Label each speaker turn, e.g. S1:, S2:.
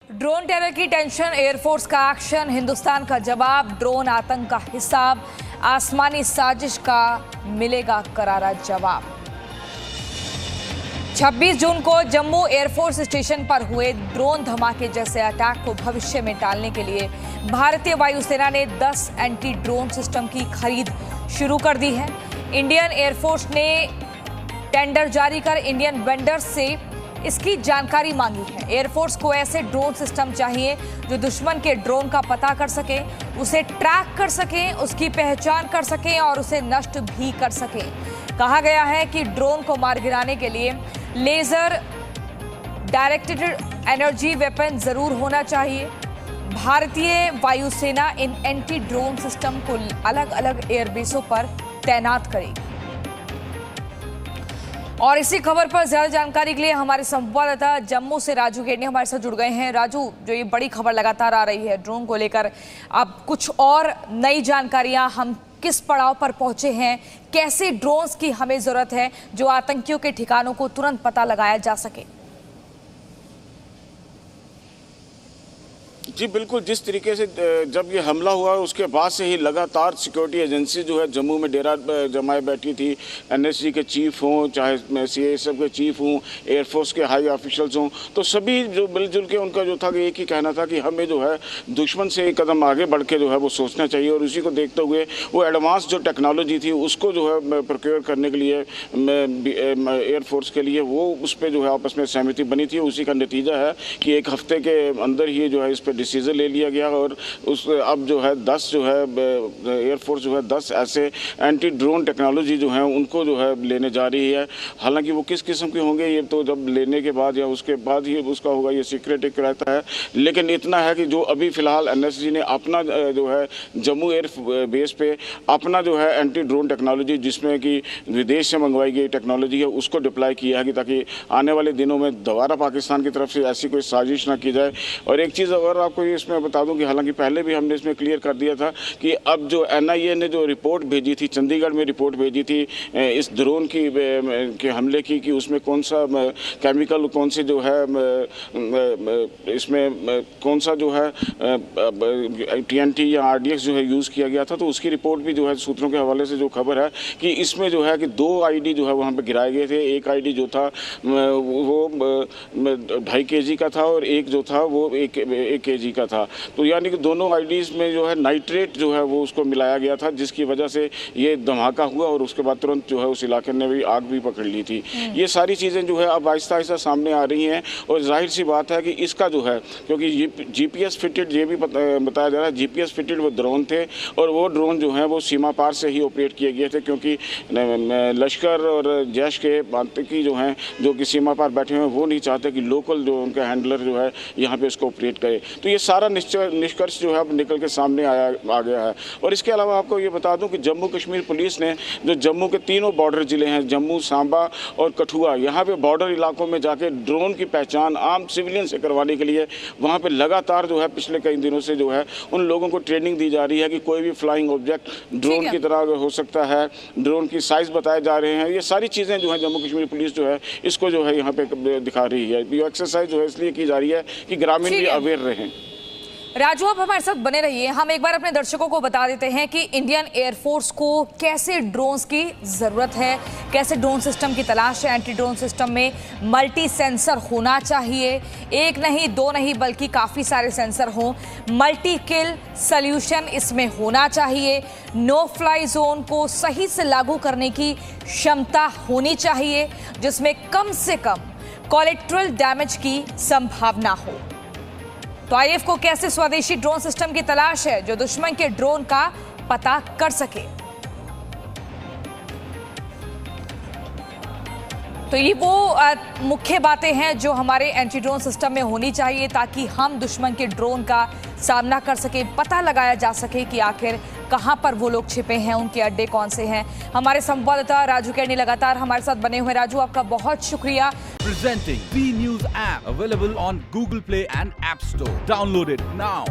S1: Drone terror की tension, air force का action, Hindustan का जवाब, ड्रोन आतंक का हिसाब, आसमानी साजिश का मिलेगा करारा जवाब। 26 जून को जम्मू एयरफोर्स स्टेशन पर हुए ड्रोन धमाके जैसे अटैक को भविष्य में टालने के लिए भारतीय वायुसेना ने 10 एंटी ड्रोन सिस्टम की खरीद शुरू कर दी है। इंडियन एयरफोर्स ने टेंडर जारी कर इंडियन वेंडर्स से इसकी जानकारी मांगी है। एयरफोर्स को ऐसे ड्रोन सिस्टम चाहिए जो दुश्मन के ड्रोन का पता कर सके, उसे ट्रैक कर सके, उसकी पहचान कर सके और उसे नष्ट भी कर सके। कहा गया है कि ड्रोन को मार गिराने के लिए लेजर डायरेक्टेड एनर्जी वेपन जरूर होना चाहिए। भारतीय वायुसेना इन एंटी ड्रोन सिस्टम को अलग अलग एयरबेसों पर तैनात करेगी। और इसी खबर पर ज्यादा जानकारी के लिए हमारे संवाददाता जम्मू से राजू गेडनी हमारे साथ जुड़ गए हैं। राजू, जो ये बड़ी खबर लगातार आ रही है ड्रोन को लेकर, अब कुछ और नई जानकारियां, हम किस पड़ाव पर पहुंचे हैं, कैसे ड्रोन्स की हमें जरूरत है जो आतंकियों के ठिकानों को तुरंत पता लगाया जा सके?
S2: जी बिल्कुल, जिस तरीके से जब ये हमला हुआ उसके बाद से ही लगातार सिक्योरिटी एजेंसी जो है जम्मू में डेरा जमाए बैठी थी। एनएसजी के चीफ हों, चाहे सीआईएसएफ के चीफ हों, एयरफोर्स के हाई ऑफिशियल्स हों, तो सभी जो मिलजुल के उनका जो था कि एक ही कहना था कि हमें जो है दुश्मन से एक कदम आगे बढ़ के जो है वो सोचना चाहिए और उसी को देखते हुए वो एडवांस जो टेक्नोलॉजी थी उसको जो है प्रोक्योर करने के लिए एयरफोर्स के लिए वो उस पर जो है आपस में सहमति बनी थी। उसी का नतीजा है कि एक हफ्ते के अंदर ही जो है इस पर डिसीजन ले लिया गया और उस अब जो है 10 जो है एयरफोर्स जो है 10 ऐसे एंटी ड्रोन टेक्नोलॉजी जो है उनको जो है लेने जा रही है। हालांकि वो किस किस्म के होंगे ये तो जब लेने के बाद या उसके बाद ही उसका होगा, ये सीक्रेट एक रहता है। लेकिन इतना है कि जो अभी फिलहाल एनएसजी ने अपना जो है जम्मू एयर बेस पे अपना जो है एंटी ड्रोन टेक्नोलॉजी जिसमें कि विदेश से मंगवाई गई टेक्नोलॉजी है उसको डिप्लॉय किया है कि ताकि आने वाले दिनों में दोबारा पाकिस्तान की तरफ से ऐसी कोई साजिश ना की जाए। और एक चीज़ अगर आपको इसमें बता दूं कि हालांकि पहले भी हमने इसमें क्लियर कर दिया था कि अब जो एनआईए ने जो रिपोर्ट भेजी थी, चंडीगढ़ में रिपोर्ट भेजी थी इस ड्रोन के हमले की कि उसमें कौन सा केमिकल, कौन से जो है इसमें कौन सा जो है टीएनटी या आरडीएक्स जो है यूज़ किया गया था, तो उसकी रिपोर्ट भी जो है सूत्रों के हवाले से जो खबर है कि इसमें जो है कि 2 आईडी जो है वहाँ पर गिराए गए थे। एक आईडी जो था वो 2.5 kg का था और एक जो था वो 1 kg का था। तो यानी कि दोनों आईडीज में जो है नाइट्रेट जो है वो उसको मिलाया गया था, जिसकी वजह से ये धमाका हुआ और उसके बाद तुरंत जो है उस इलाके ने भी आग भी पकड़ ली थी। ये सारी चीज़ें जो है अब आहिस्ता आहिस्ता सामने आ रही हैं और जाहिर सी बात है कि इसका जो है क्योंकि जीपीएस फिटेड, ये भी बताया जा रहा है जीपीएस फिटेड वो ड्रोन थे और वो ड्रोन जो है वो सीमा पार से ही ऑपरेट किए गए थे क्योंकि लश्कर और जैश के आतंकी जो हैं जो कि सीमा पार बैठे हुए हैं वो नहीं चाहते कि लोकल जो उनका हैंडलर जो है यहाँ पे उसको ऑपरेट करे। तो ये सारा निष्कर्ष जो है अब निकल के सामने आ गया है। और इसके अलावा आपको ये बता दूं कि जम्मू कश्मीर पुलिस ने जो जम्मू के तीनों बॉर्डर ज़िले हैं जम्मू, सांबा और कठुआ, यहाँ पे बॉर्डर इलाकों में जाके ड्रोन की पहचान आम सिविलियन से करवाने के लिए वहाँ पे लगातार जो है पिछले कई दिनों से जो है उन लोगों को ट्रेनिंग दी जा रही है कि कोई भी फ्लाइंग ऑब्जेक्ट ड्रोन की तरह हो सकता है, ड्रोन की साइज़ बताए जा रहे हैं। ये सारी चीज़ें जो है जम्मू कश्मीर पुलिस जो है इसको जो है यहाँ पे दिखा रही है। ये एक्सरसाइज जो है इसलिए की जा रही है कि ग्रामीण भी अवेयर रहें।
S1: राजू, आप हमारे साथ बने रहिए। हम एक बार अपने दर्शकों को बता देते हैं कि इंडियन एयरफोर्स को कैसे ड्रोन्स की जरूरत है, कैसे ड्रोन सिस्टम की तलाश है। एंटी ड्रोन सिस्टम में मल्टी सेंसर होना चाहिए, एक नहीं, 2 नहीं, बल्कि काफ़ी सारे सेंसर हों। मल्टी किल सॉल्यूशन इसमें होना चाहिए। नो फ्लाई जोन को सही से लागू करने की क्षमता होनी चाहिए जिसमें कम से कम कोलैटरल डैमेज की संभावना हो। तो आईएफ को कैसे स्वदेशी ड्रोन सिस्टम की तलाश है जो दुश्मन के ड्रोन का पता कर सके। तो ये वो मुख्य बातें हैं जो हमारे एंटी ड्रोन सिस्टम में होनी चाहिए ताकि हम दुश्मन के ड्रोन का सामना कर सके, पता लगाया जा सके कि आखिर कहां पर वो लोग छिपे हैं, उनके अड्डे कौन से हैं। हमारे संवाददाता राजू केडनी लगातार हमारे साथ बने हुए। राजू, आपका बहुत शुक्रिया।
S3: Presenting B News app available on Google Play and App Store. Download it now.